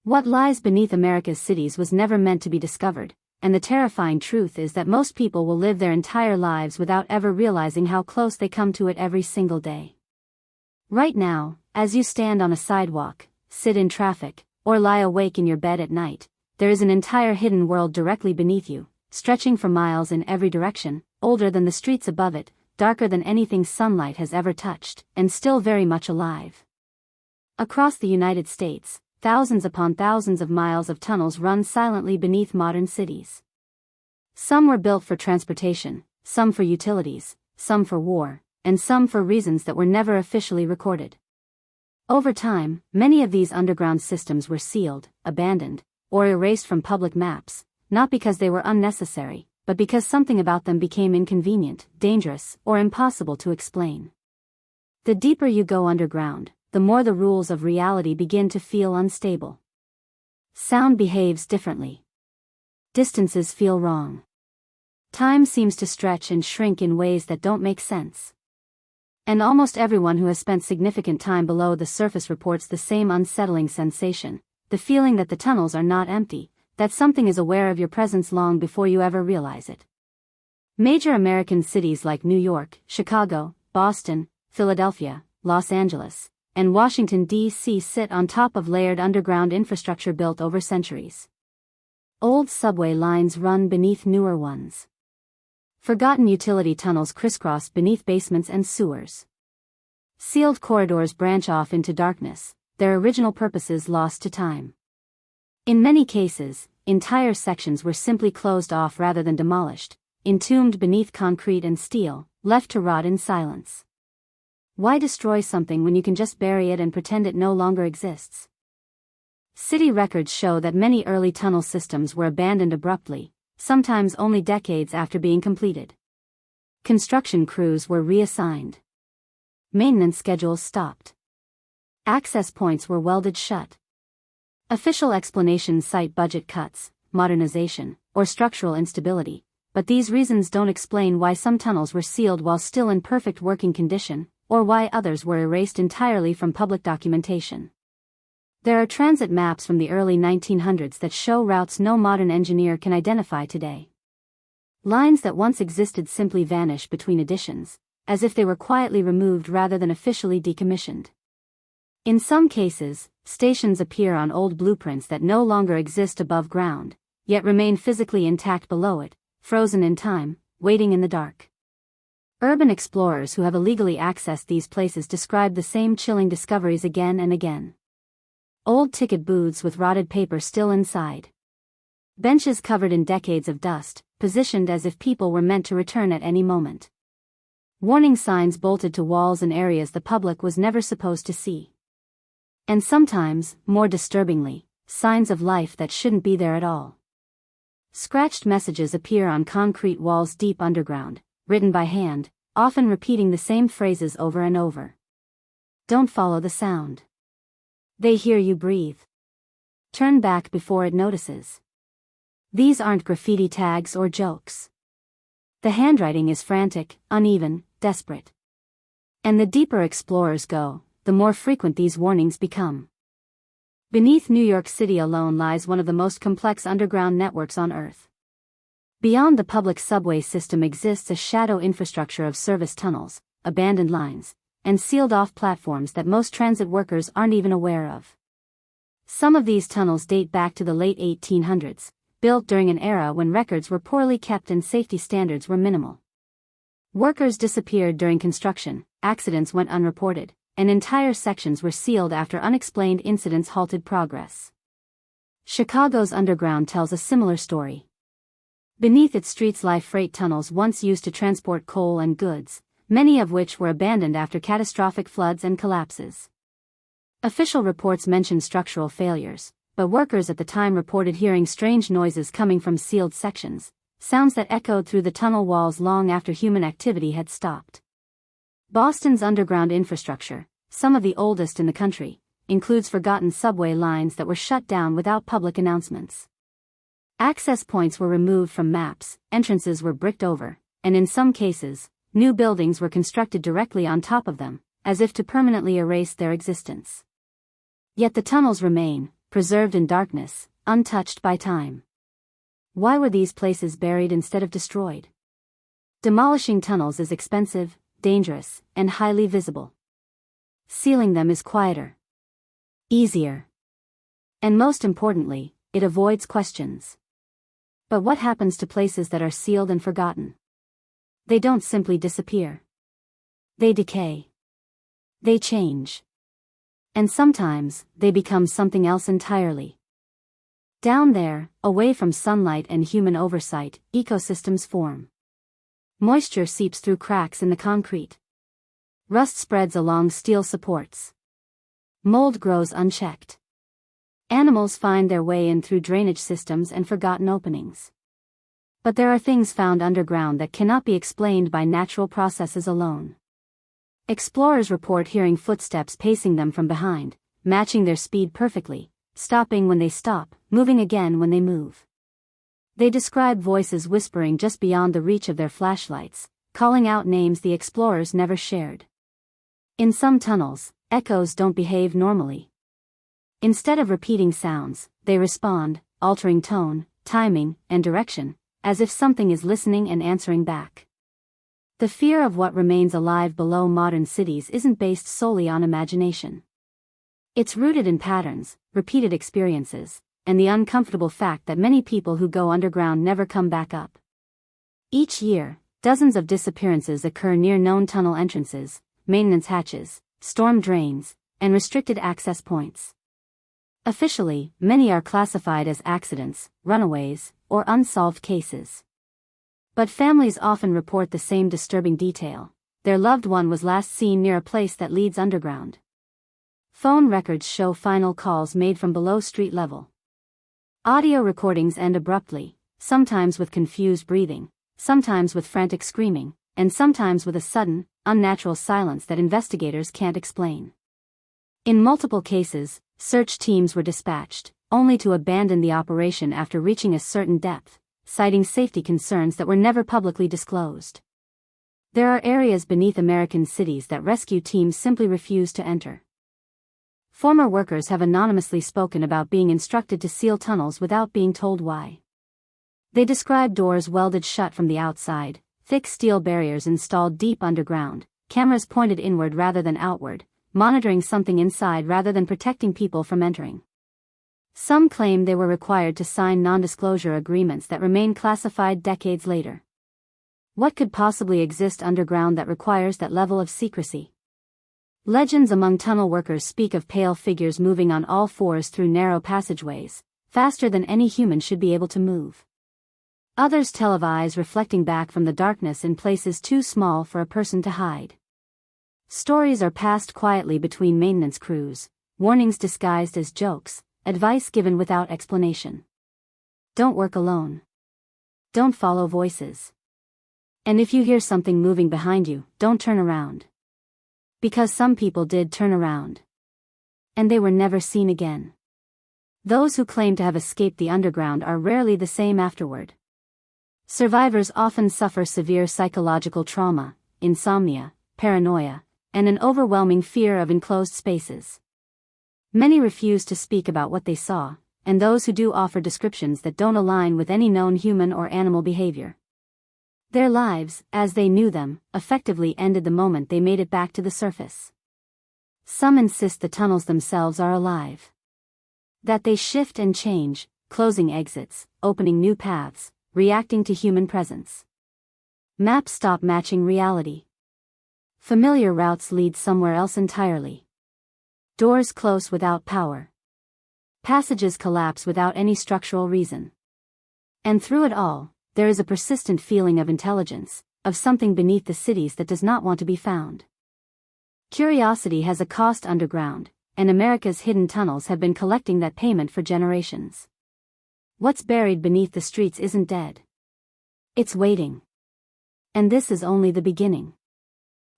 What lies beneath America's cities was never meant to be discovered, and the terrifying truth is that most people will live their entire lives without ever realizing how close they come to it every single day. Right now, as you stand on a sidewalk, sit in traffic, or lie awake in your bed at night, there is an entire hidden world directly beneath you, stretching for miles in every direction, older than the streets above it, darker than anything sunlight has ever touched, and still very much alive. Across the United States, thousands upon thousands of miles of tunnels run silently beneath modern cities. Some were built for transportation, some for utilities, some for war, and some for reasons that were never officially recorded. Over time, many of these underground systems were sealed, abandoned, or erased from public maps, not because they were unnecessary, but because something about them became inconvenient, dangerous, or impossible to explain. The deeper you go underground, the more the rules of reality begin to feel unstable. Sound behaves differently. Distances feel wrong. Time seems to stretch and shrink in ways that don't make sense. And almost everyone who has spent significant time below the surface reports the same unsettling sensation, the feeling that the tunnels are not empty, that something is aware of your presence long before you ever realize it. Major American cities like New York, Chicago, Boston, Philadelphia, Los Angeles, and Washington, D.C. sit on top of layered underground infrastructure built over centuries. Old subway lines run beneath newer ones. Forgotten utility tunnels crisscross beneath basements and sewers. Sealed corridors branch off into darkness, their original purposes lost to time. In many cases, entire sections were simply closed off rather than demolished, entombed beneath concrete and steel, left to rot in silence. Why destroy something when you can just bury it and pretend it no longer exists? City records show that many early tunnel systems were abandoned abruptly, sometimes only decades after being completed. Construction crews were reassigned. Maintenance schedules stopped. Access points were welded shut. Official explanations cite budget cuts, modernization, or structural instability, but these reasons don't explain why some tunnels were sealed while still in perfect working condition, or why others were erased entirely from public documentation. There are transit maps from the early 1900s that show routes no modern engineer can identify today. Lines that once existed simply vanish between editions, as if they were quietly removed rather than officially decommissioned. In some cases, stations appear on old blueprints that no longer exist above ground, yet remain physically intact below it, frozen in time, waiting in the dark. Urban explorers who have illegally accessed these places describe the same chilling discoveries again and again. Old ticket booths with rotted paper still inside. Benches covered in decades of dust, positioned as if people were meant to return at any moment. Warning signs bolted to walls in areas the public was never supposed to see. And sometimes, more disturbingly, signs of life that shouldn't be there at all. Scratched messages appear on concrete walls deep underground, written by hand, often repeating the same phrases over and over. Don't follow the sound. They hear you breathe. Turn back before it notices. These aren't graffiti tags or jokes. The handwriting is frantic, uneven, desperate. And the deeper explorers go, the more frequent these warnings become. Beneath New York City alone lies one of the most complex underground networks on Earth. Beyond the public subway system exists a shadow infrastructure of service tunnels, abandoned lines, and sealed-off platforms that most transit workers aren't even aware of. Some of these tunnels date back to the late 1800s, built during an era when records were poorly kept and safety standards were minimal. Workers disappeared during construction, accidents went unreported, and entire sections were sealed after unexplained incidents halted progress. Chicago's underground tells a similar story. Beneath its streets lie freight tunnels once used to transport coal and goods, many of which were abandoned after catastrophic floods and collapses. Official reports mention structural failures, but workers at the time reported hearing strange noises coming from sealed sections, sounds that echoed through the tunnel walls long after human activity had stopped. Boston's underground infrastructure, some of the oldest in the country, includes forgotten subway lines that were shut down without public announcements. Access points were removed from maps, entrances were bricked over, and in some cases, new buildings were constructed directly on top of them, as if to permanently erase their existence. Yet the tunnels remain, preserved in darkness, untouched by time. Why were these places buried instead of destroyed? Demolishing tunnels is expensive, dangerous, and highly visible. Sealing them is quieter, easier, and most importantly, it avoids questions. But what happens to places that are sealed and forgotten? They don't simply disappear. They decay. They change. And sometimes, they become something else entirely. Down there, away from sunlight and human oversight, ecosystems form. Moisture seeps through cracks in the concrete. Rust spreads along steel supports. Mold grows unchecked. Animals find their way in through drainage systems and forgotten openings. But there are things found underground that cannot be explained by natural processes alone. Explorers report hearing footsteps pacing them from behind, matching their speed perfectly, stopping when they stop, moving again when they move. They describe voices whispering just beyond the reach of their flashlights, calling out names the explorers never shared. In some tunnels, echoes don't behave normally. Instead of repeating sounds, they respond, altering tone, timing, and direction, as if something is listening and answering back. The fear of what remains alive below modern cities isn't based solely on imagination. It's rooted in patterns, repeated experiences, and the uncomfortable fact that many people who go underground never come back up. Each year, dozens of disappearances occur near known tunnel entrances, maintenance hatches, storm drains, and restricted access points. Officially, many are classified as accidents, runaways, or unsolved cases. But families often report the same disturbing detail: their loved one was last seen near a place that leads underground. Phone records show final calls made from below street level. Audio recordings end abruptly, sometimes with confused breathing, sometimes with frantic screaming, and sometimes with a sudden, unnatural silence that investigators can't explain. In multiple cases, search teams were dispatched, only to abandon the operation after reaching a certain depth, citing safety concerns that were never publicly disclosed. There are areas beneath American cities that rescue teams simply refuse to enter. Former workers have anonymously spoken about being instructed to seal tunnels without being told why. They describe doors welded shut from the outside, thick steel barriers installed deep underground, cameras pointed inward rather than outward, monitoring something inside rather than protecting people from entering. Some claim they were required to sign non-disclosure agreements that remain classified decades later. What could possibly exist underground that requires that level of secrecy? Legends among tunnel workers speak of pale figures moving on all fours through narrow passageways, faster than any human should be able to move. Others tell of eyes reflecting back from the darkness in places too small for a person to hide. Stories are passed quietly between maintenance crews, warnings disguised as jokes, advice given without explanation. Don't work alone. Don't follow voices. And if you hear something moving behind you, don't turn around. Because some people did turn around. And they were never seen again. Those who claim to have escaped the underground are rarely the same afterward. Survivors often suffer severe psychological trauma, insomnia, paranoia, and an overwhelming fear of enclosed spaces. Many refuse to speak about what they saw, and those who do offer descriptions that don't align with any known human or animal behavior. Their lives, as they knew them, effectively ended the moment they made it back to the surface. Some insist the tunnels themselves are alive. That they shift and change, closing exits, opening new paths, reacting to human presence. Maps stop matching reality. Familiar routes lead somewhere else entirely. Doors close without power. Passages collapse without any structural reason. And through it all, there is a persistent feeling of intelligence, of something beneath the cities that does not want to be found. Curiosity has a cost underground, and America's hidden tunnels have been collecting that payment for generations. What's buried beneath the streets isn't dead. It's waiting. And this is only the beginning.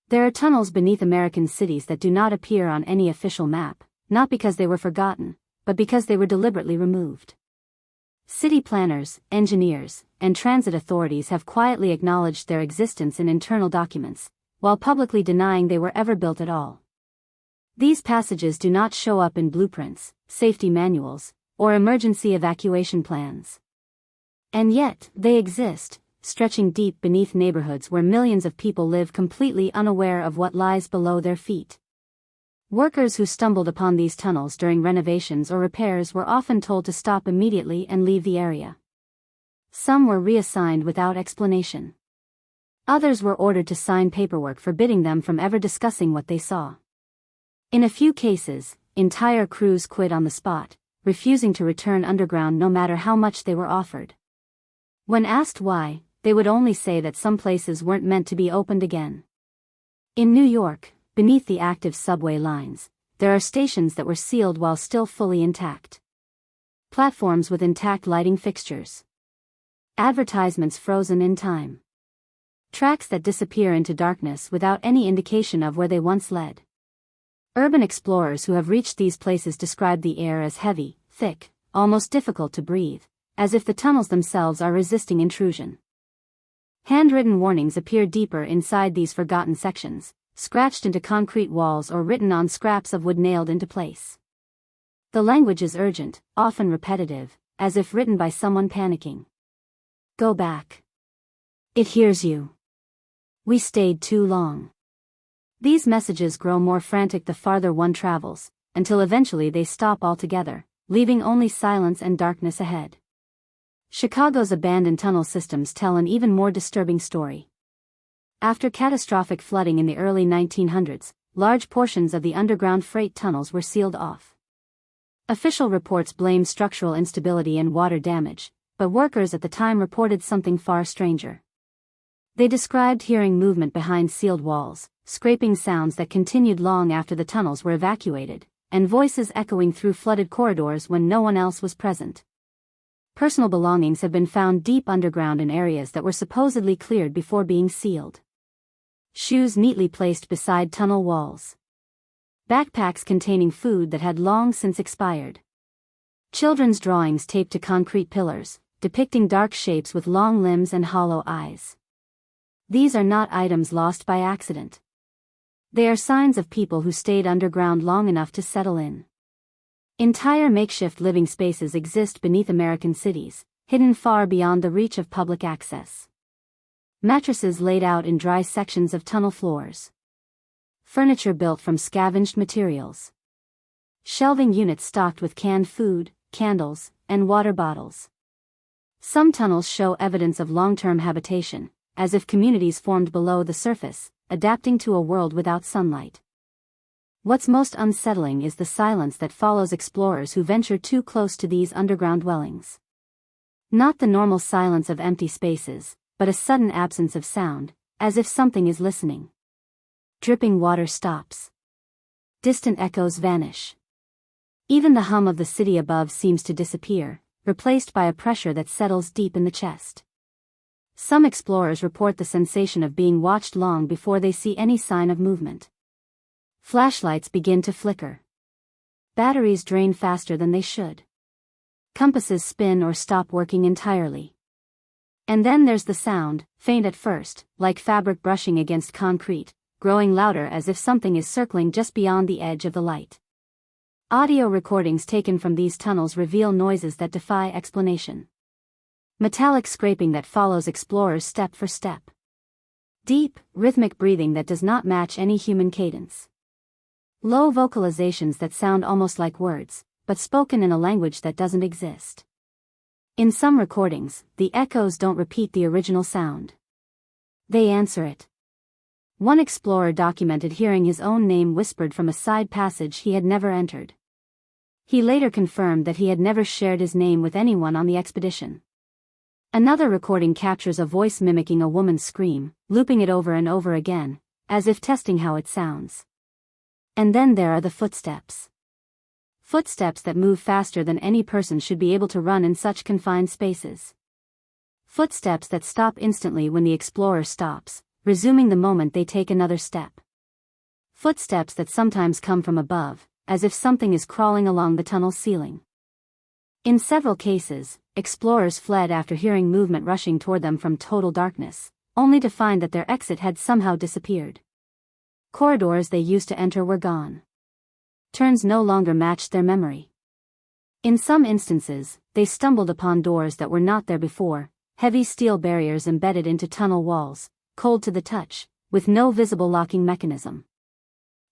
There are tunnels beneath American cities that do not appear on any official map, not because they were forgotten, but because they were deliberately removed. City planners, engineers, and transit authorities have quietly acknowledged their existence in internal documents, while publicly denying they were ever built at all. These passages do not show up in blueprints, safety manuals, or emergency evacuation plans. And yet, they exist, stretching deep beneath neighborhoods where millions of people live completely unaware of what lies below their feet. Workers who stumbled upon these tunnels during renovations or repairs were often told to stop immediately and leave the area. Some were reassigned without explanation. Others were ordered to sign paperwork forbidding them from ever discussing what they saw. In a few cases, entire crews quit on the spot, refusing to return underground no matter how much they were offered. When asked why, they would only say that some places weren't meant to be opened again. In New York, beneath the active subway lines, there are stations that were sealed while still fully intact. Platforms with intact lighting fixtures. Advertisements frozen in time. Tracks that disappear into darkness without any indication of where they once led. Urban explorers who have reached these places describe the air as heavy, thick, almost difficult to breathe, as if the tunnels themselves are resisting intrusion. Handwritten warnings appear deeper inside these forgotten sections, scratched into concrete walls or written on scraps of wood nailed into place. The language is urgent, often repetitive, as if written by someone panicking. Go back. It hears you. We stayed too long. These messages grow more frantic the farther one travels, until eventually they stop altogether, leaving only silence and darkness ahead. Chicago's abandoned tunnel systems tell an even more disturbing story. After catastrophic flooding in the early 1900s, large portions of the underground freight tunnels were sealed off. Official reports blamed structural instability and water damage, but workers at the time reported something far stranger. They described hearing movement behind sealed walls, scraping sounds that continued long after the tunnels were evacuated, and voices echoing through flooded corridors when no one else was present. Personal belongings have been found deep underground in areas that were supposedly cleared before being sealed. Shoes neatly placed beside tunnel walls. Backpacks containing food that had long since expired. Children's drawings taped to concrete pillars, depicting dark shapes with long limbs and hollow eyes. These are not items lost by accident. They are signs of people who stayed underground long enough to settle in. Entire makeshift living spaces exist beneath American cities, hidden far beyond the reach of public access. Mattresses laid out in dry sections of tunnel floors. Furniture built from scavenged materials. Shelving units stocked with canned food, candles, and water bottles. Some tunnels show evidence of long-term habitation, as if communities formed below the surface, adapting to a world without sunlight. What's most unsettling is the silence that follows explorers who venture too close to these underground dwellings. Not the normal silence of empty spaces, but a sudden absence of sound, as if something is listening. Dripping water stops. Distant echoes vanish. Even the hum of the city above seems to disappear, replaced by a pressure that settles deep in the chest. Some explorers report the sensation of being watched long before they see any sign of movement. Flashlights begin to flicker. Batteries drain faster than they should. Compasses spin or stop working entirely. And then there's the sound, faint at first, like fabric brushing against concrete, growing louder as if something is circling just beyond the edge of the light. Audio recordings taken from these tunnels reveal noises that defy explanation. Metallic scraping that follows explorers step for step. Deep, rhythmic breathing that does not match any human cadence. Low vocalizations that sound almost like words, but spoken in a language that doesn't exist. In some recordings, the echoes don't repeat the original sound. They answer it. One explorer documented hearing his own name whispered from a side passage he had never entered. He later confirmed that he had never shared his name with anyone on the expedition. Another recording captures a voice mimicking a woman's scream, looping it over and over again, as if testing how it sounds. And then there are the footsteps. Footsteps that move faster than any person should be able to run in such confined spaces. Footsteps that stop instantly when the explorer stops, resuming the moment they take another step. Footsteps that sometimes come from above, as if something is crawling along the tunnel ceiling. In several cases, explorers fled after hearing movement rushing toward them from total darkness, only to find that their exit had somehow disappeared. Corridors they used to enter were gone. turns no longer matched their memory. In some instances, they stumbled upon doors that were not there before, heavy steel barriers embedded into tunnel walls, cold to the touch, with no visible locking mechanism.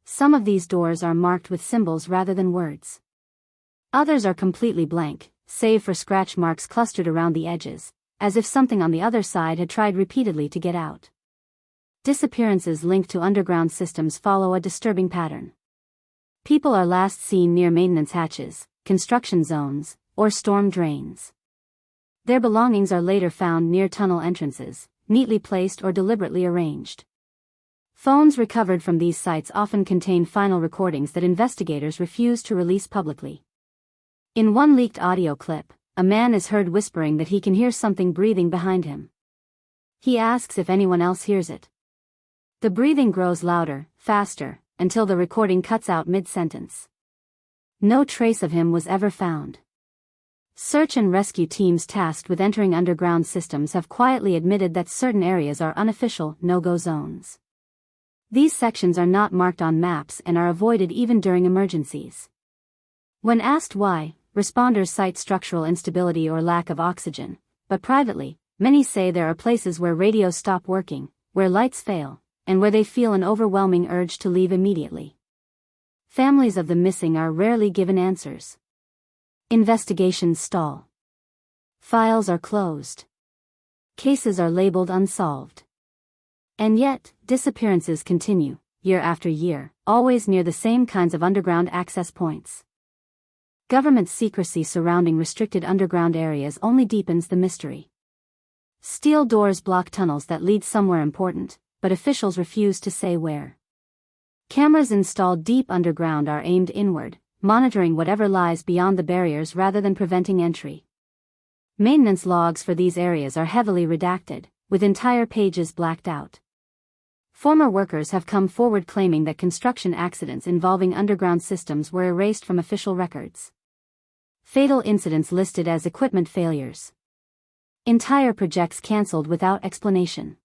Some of these doors are marked with symbols rather than words. Others are completely blank, save for scratch marks clustered around the edges, as if something on the other side had tried repeatedly to get out. Disappearances linked to underground systems follow a disturbing pattern. People are last seen near maintenance hatches, construction zones, or storm drains. Their belongings are later found near tunnel entrances, neatly placed or deliberately arranged. Phones recovered from these sites often contain final recordings that investigators refuse to release publicly. In one leaked audio clip, a man is heard whispering that he can hear something breathing behind him. He asks if anyone else hears it. The breathing grows louder, faster, until the recording cuts out mid-sentence. No trace of him was ever found. Search and rescue teams tasked with entering underground systems have quietly admitted that certain areas are unofficial no-go zones. These sections are not marked on maps and are avoided even during emergencies. When asked why, responders cite structural instability or lack of oxygen, but privately, many say there are places where radios stop working, where lights fail, and where they feel an overwhelming urge to leave immediately. Families of the missing are rarely given answers. Investigations stall. Files are closed. Cases are labeled unsolved. And yet, disappearances continue, year after year, always near the same kinds of underground access points. Government secrecy surrounding restricted underground areas only deepens the mystery. Steel doors block tunnels that lead somewhere important, but officials refuse to say where. Cameras installed deep underground are aimed inward, monitoring whatever lies beyond the barriers rather than preventing entry. Maintenance logs for these areas are heavily redacted, with entire pages blacked out. Former workers have come forward claiming that construction accidents involving underground systems were erased from official records. Fatal incidents listed as equipment failures. Entire projects cancelled without explanation.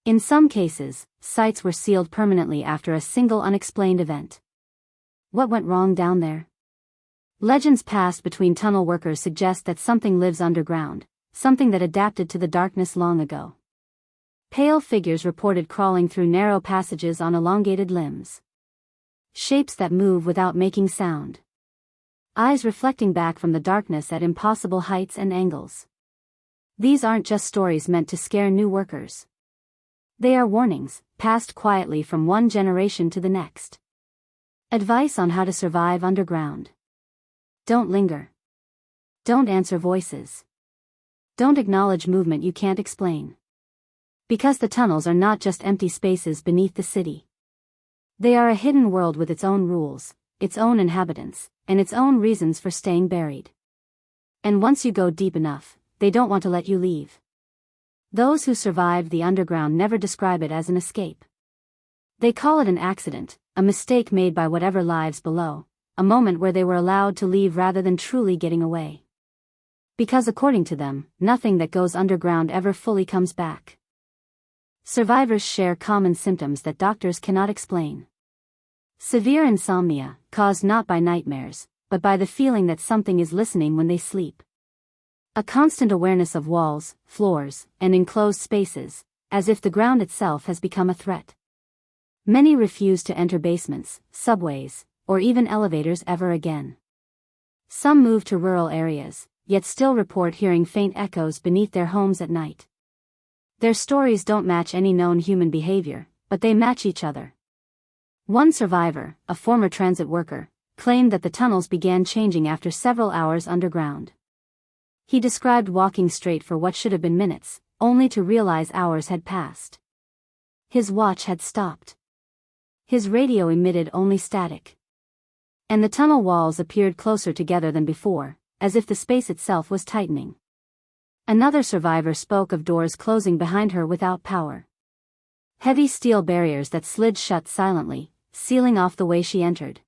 In some cases, sites were sealed permanently after a single unexplained event. What went wrong down there? Legends passed between tunnel workers suggest that something lives underground, something that adapted to the darkness long ago. Pale figures reported crawling through narrow passages on elongated limbs. Shapes that move without making sound. Eyes reflecting back from the darkness at impossible heights and angles. These aren't just stories meant to scare new workers. They are warnings, passed quietly from one generation to the next. Advice on how to survive underground. Don't linger. Don't answer voices. Don't acknowledge movement you can't explain. Because the tunnels are not just empty spaces beneath the city. They are a hidden world with its own rules, its own inhabitants, and its own reasons for staying buried. And once you go deep enough, they don't want to let you leave. Those who survived the underground never describe it as an escape. They call it an accident, a mistake made by whatever lives below, a moment where they were allowed to leave rather than truly getting away. Because according to them, nothing that goes underground ever fully comes back. Survivors share common symptoms that doctors cannot explain. Severe insomnia, caused not by nightmares, but by the feeling that something is listening when they sleep. A constant awareness of walls, floors, and enclosed spaces, as if the ground itself has become a threat. Many refuse to enter basements, subways, or even elevators ever again. Some move to rural areas, yet still report hearing faint echoes beneath their homes at night. Their stories don't match any known human behavior, but they match each other. One survivor, a former transit worker, claimed that the tunnels began changing after several hours underground. He described walking straight for what should have been minutes, only to realize hours had passed. His watch had stopped. His radio emitted only static. And the tunnel walls appeared closer together than before, as if the space itself was tightening. Another survivor spoke of doors closing behind her without power. Heavy steel barriers that slid shut silently, sealing off the way she entered.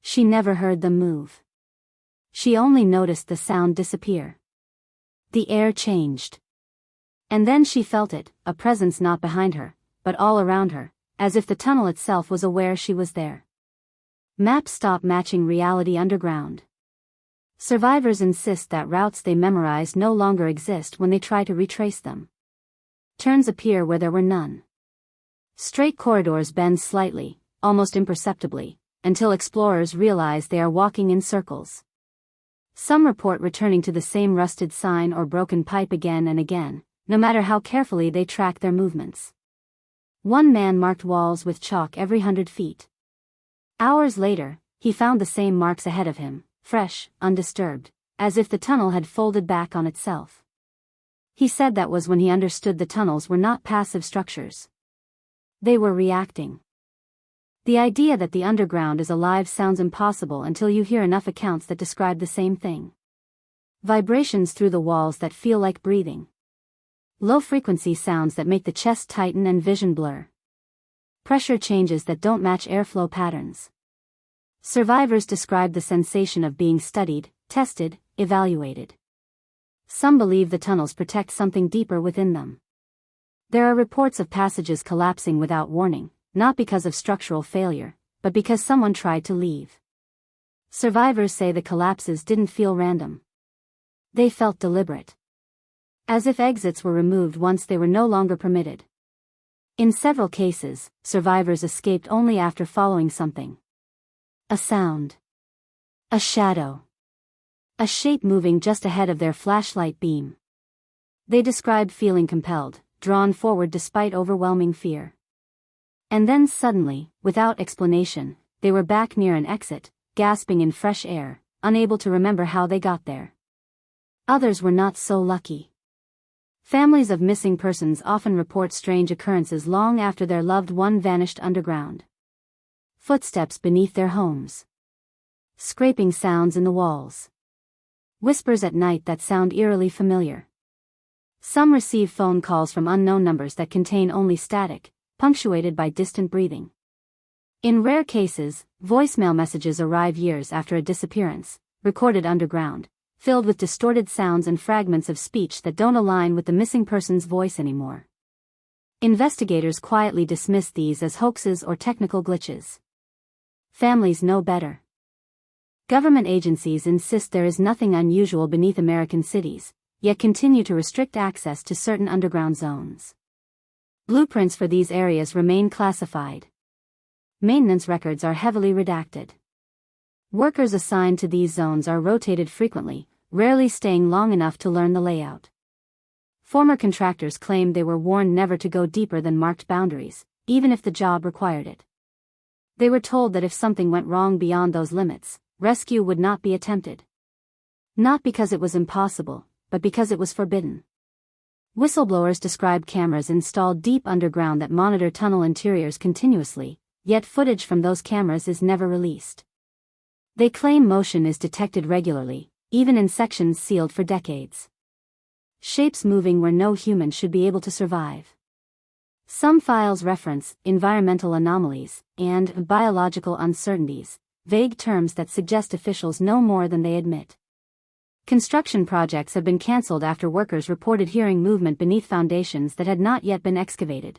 She never heard them move. She only noticed the sound disappear. The air changed. And then she felt it, a presence not behind her, but all around her, as if the tunnel itself was aware she was there. Maps stop matching reality underground. Survivors insist that routes they memorized no longer exist when they try to retrace them. Turns appear where there were none. Straight corridors bend slightly, almost imperceptibly, until explorers realize they are walking in circles. Some report returning to the same rusted sign or broken pipe again and again, no matter how carefully they track their movements. One man marked walls with chalk every 100 feet. Hours later, he found the same marks ahead of him, fresh, undisturbed, as if the tunnel had folded back on itself. He said that was when he understood the tunnels were not passive structures. They were reacting. The idea that the underground is alive sounds impossible until you hear enough accounts that describe the same thing. Vibrations through the walls that feel like breathing. Low-frequency sounds that make the chest tighten and vision blur. Pressure changes that don't match airflow patterns. Survivors describe the sensation of being studied, tested, evaluated. Some believe the tunnels protect something deeper within them. There are reports of passages collapsing without warning, not because of structural failure, but because someone tried to leave. Survivors say the collapses didn't feel random. They felt deliberate. As if exits were removed once they were no longer permitted. In several cases, survivors escaped only after following something. A sound. A shadow. A shape moving just ahead of their flashlight beam. They describe feeling compelled, drawn forward despite overwhelming fear. And then suddenly, without explanation, they were back near an exit, gasping in fresh air, unable to remember how they got there. Others were not so lucky. Families of missing persons often report strange occurrences long after their loved one vanished underground. Footsteps beneath their homes. Scraping sounds in the walls. Whispers at night that sound eerily familiar. Some receive phone calls from unknown numbers that contain only static, punctuated by distant breathing. In rare cases, voicemail messages arrive years after a disappearance, recorded underground, filled with distorted sounds and fragments of speech that don't align with the missing person's voice anymore. Investigators quietly dismiss these as hoaxes or technical glitches. Families know better. Government agencies insist there is nothing unusual beneath American cities, yet continue to restrict access to certain underground zones. Blueprints for these areas remain classified. Maintenance records are heavily redacted. Workers assigned to these zones are rotated frequently, rarely staying long enough to learn the layout. Former contractors claimed they were warned never to go deeper than marked boundaries, even if the job required it. They were told that if something went wrong beyond those limits, rescue would not be attempted. Not because it was impossible, but because it was forbidden. Whistleblowers describe cameras installed deep underground that monitor tunnel interiors continuously, yet footage from those cameras is never released. They claim motion is detected regularly, even in sections sealed for decades. Shapes moving where no human should be able to survive. Some files reference environmental anomalies and biological uncertainties, vague terms that suggest officials know more than they admit. Construction projects have been cancelled after workers reported hearing movement beneath foundations that had not yet been excavated.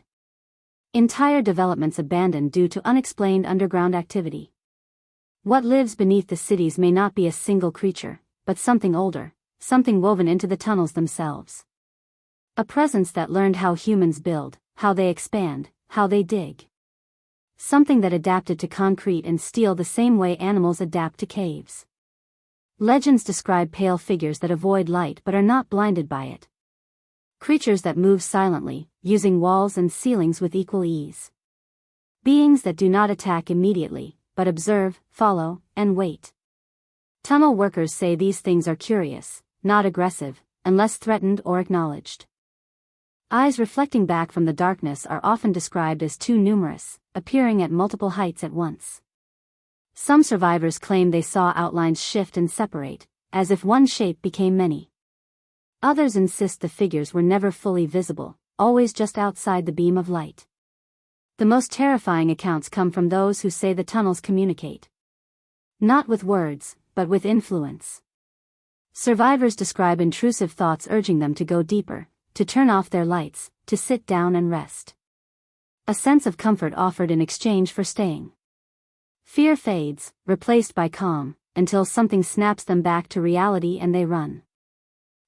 Entire developments abandoned due to unexplained underground activity. What lives beneath the cities may not be a single creature, but something older, something woven into the tunnels themselves. A presence that learned how humans build, how they expand, how they dig. Something that adapted to concrete and steel the same way animals adapt to caves. Legends describe pale figures that avoid light but are not blinded by it. Creatures that move silently, using walls and ceilings with equal ease. Beings that do not attack immediately, but observe, follow, and wait. Tunnel workers say these things are curious, not aggressive, unless threatened or acknowledged. Eyes reflecting back from the darkness are often described as too numerous, appearing at multiple heights at once. Some survivors claim they saw outlines shift and separate, as if one shape became many. Others insist the figures were never fully visible, always just outside the beam of light. The most terrifying accounts come from those who say the tunnels communicate. Not with words, but with influence. Survivors describe intrusive thoughts urging them to go deeper, to turn off their lights, to sit down and rest. A sense of comfort offered in exchange for staying. Fear fades, replaced by calm, until something snaps them back to reality and they run.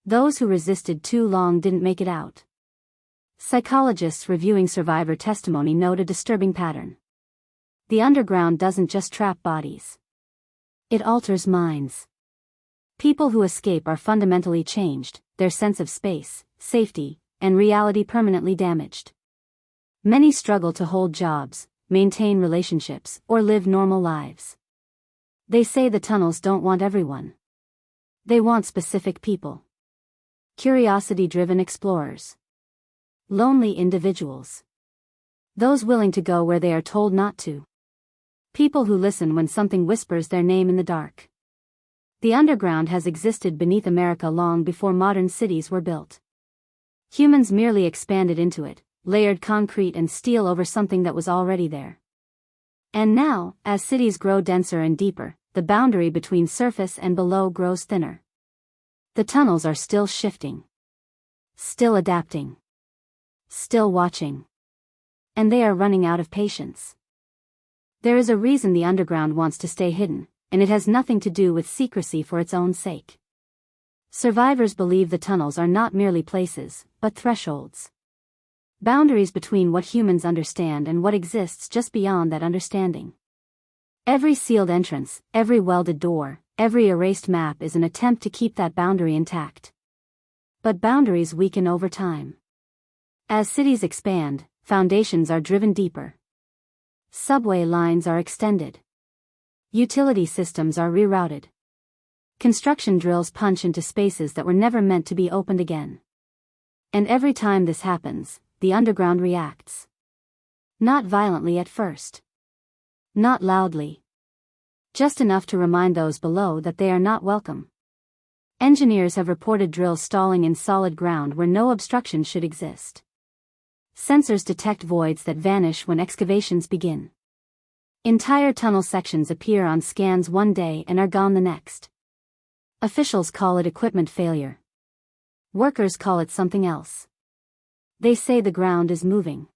Those who resisted too long didn't make it out. Psychologists reviewing survivor testimony note a disturbing pattern. The underground doesn't just trap bodies. It alters minds. People who escape are fundamentally changed, their sense of space, safety, and reality permanently damaged. Many struggle to hold jobs, maintain relationships, or live normal lives. They say the tunnels don't want everyone. They want specific people. Curiosity-driven explorers. Lonely individuals. Those willing to go where they are told not to. People who listen when something whispers their name in the dark. The underground has existed beneath America long before modern cities were built. Humans merely expanded into it, layered concrete and steel over something that was already there. And now, as cities grow denser and deeper, the boundary between surface and below grows thinner. The tunnels are still shifting. Still adapting. Still watching. And they are running out of patience. There is a reason the underground wants to stay hidden, and it has nothing to do with secrecy for its own sake. Survivors believe the tunnels are not merely places, but thresholds. Boundaries between what humans understand and what exists just beyond that understanding. Every sealed entrance, every welded door, every erased map is an attempt to keep that boundary intact. But boundaries weaken over time. As cities expand, foundations are driven deeper. Subway lines are extended. Utility systems are rerouted. Construction drills punch into spaces that were never meant to be opened again. And every time this happens, the underground reacts. Not violently at first. Not loudly. Just enough to remind those below that they are not welcome. Engineers have reported drills stalling in solid ground where no obstruction should exist. Sensors detect voids that vanish when excavations begin. Entire tunnel sections appear on scans one day and are gone the next. Officials call it equipment failure. Workers call it something else. They say the ground is moving.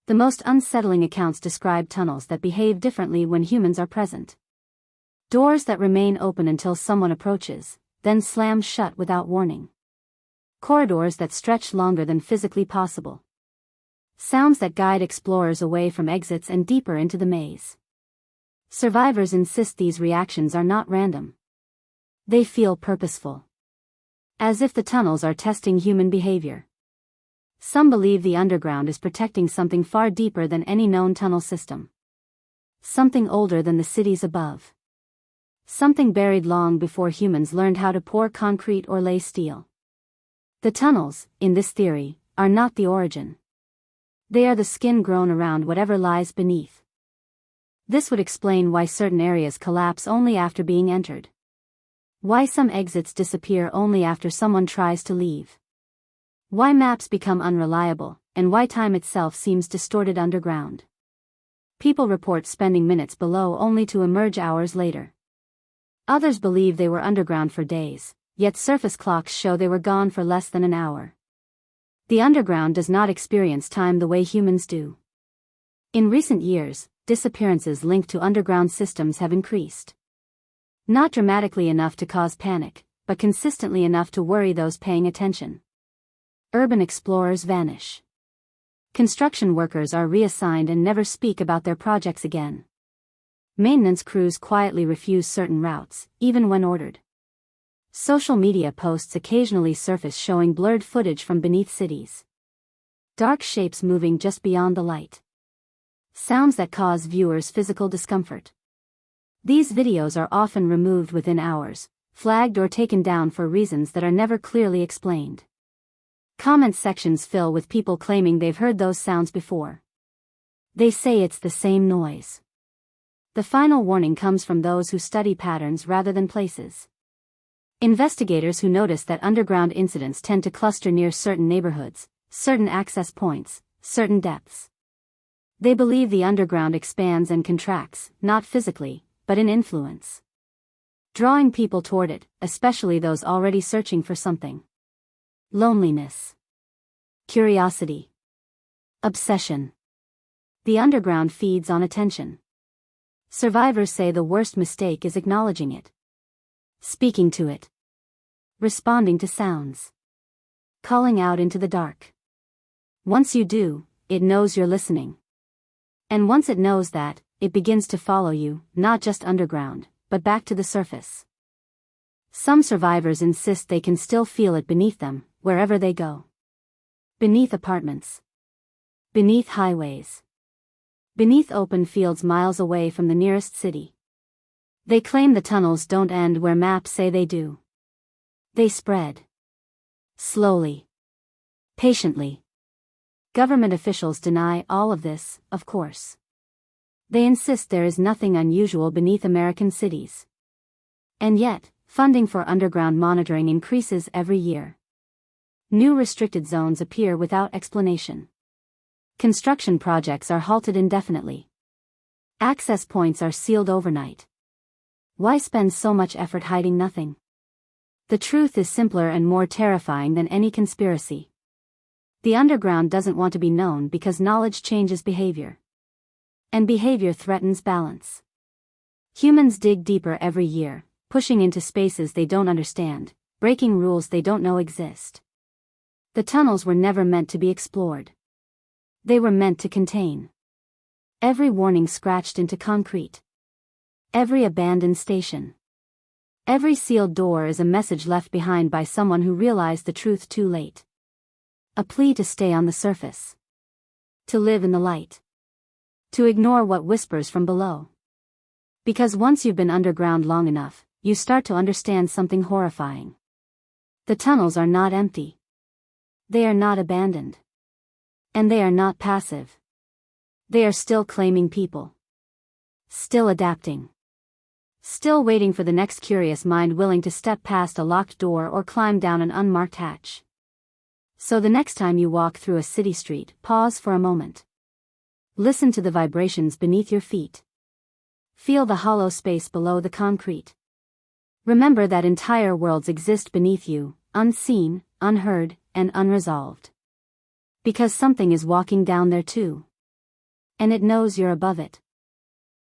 The most unsettling accounts describe tunnels that behave differently when humans are present. Doors that remain open until someone approaches, then slam shut without warning. Corridors that stretch longer than physically possible. Sounds that guide explorers away from exits and deeper into the maze. Survivors insist these reactions are not random. They feel purposeful. As if the tunnels are testing human behavior. Some believe the underground is protecting something far deeper than any known tunnel system. Something older than the cities above. Something buried long before humans learned how to pour concrete or lay steel. The tunnels, in this theory, are not the origin. They are the skin grown around whatever lies beneath. This would explain why certain areas collapse only after being entered. Why some exits disappear only after someone tries to leave. Why maps become unreliable, and why time itself seems distorted underground. People report spending minutes below only to emerge hours later. Others believe they were underground for days, yet surface clocks show they were gone for less than an hour. The underground does not experience time the way humans do. In recent years, disappearances linked to underground systems have increased. Not dramatically enough to cause panic, but consistently enough to worry those paying attention. Urban explorers vanish. Construction workers are reassigned and never speak about their projects again. Maintenance crews quietly refuse certain routes, even when ordered. Social media posts occasionally surface showing blurred footage from beneath cities. Dark shapes moving just beyond the light. Sounds that cause viewers physical discomfort. These videos are often removed within hours, flagged or taken down for reasons that are never clearly explained. Comment sections fill with people claiming they've heard those sounds before. They say it's the same noise. The final warning comes from those who study patterns rather than places. Investigators who notice that underground incidents tend to cluster near certain neighborhoods, certain access points, certain depths. They believe the underground expands and contracts, not physically, but in influence. Drawing people toward it, especially those already searching for something. Loneliness. Curiosity. Obsession. The underground feeds on attention. Survivors say the worst mistake is acknowledging it. Speaking to it. Responding to sounds. Calling out into the dark. Once you do, it knows you're listening. And once it knows that, it begins to follow you, not just underground, but back to the surface. Some survivors insist they can still feel it beneath them, wherever they go. Beneath apartments. Beneath highways. Beneath open fields miles away from the nearest city. They claim the tunnels don't end where maps say they do. They spread. Slowly. Patiently. Government officials deny all of this, of course. They insist there is nothing unusual beneath American cities. And yet, funding for underground monitoring increases every year. New restricted zones appear without explanation. Construction projects are halted indefinitely. Access points are sealed overnight. Why spend so much effort hiding nothing? The truth is simpler and more terrifying than any conspiracy. The underground doesn't want to be known because knowledge changes behavior. And behavior threatens balance. Humans dig deeper every year, pushing into spaces they don't understand, breaking rules they don't know exist. The tunnels were never meant to be explored. They were meant to contain. Every warning scratched into concrete. Every abandoned station. Every sealed door is a message left behind by someone who realized the truth too late. A plea to stay on the surface. To live in the light. To ignore what whispers from below. Because once you've been underground long enough, you start to understand something horrifying. The tunnels are not empty. They are not abandoned. And they are not passive. They are still claiming people. Still adapting. Still waiting for the next curious mind willing to step past a locked door or climb down an unmarked hatch. So the next time you walk through a city street, pause for a moment. Listen to the vibrations beneath your feet. Feel the hollow space below the concrete. Remember that entire worlds exist beneath you, unseen, unheard, and unresolved. Because something is walking down there too. And it knows you're above it.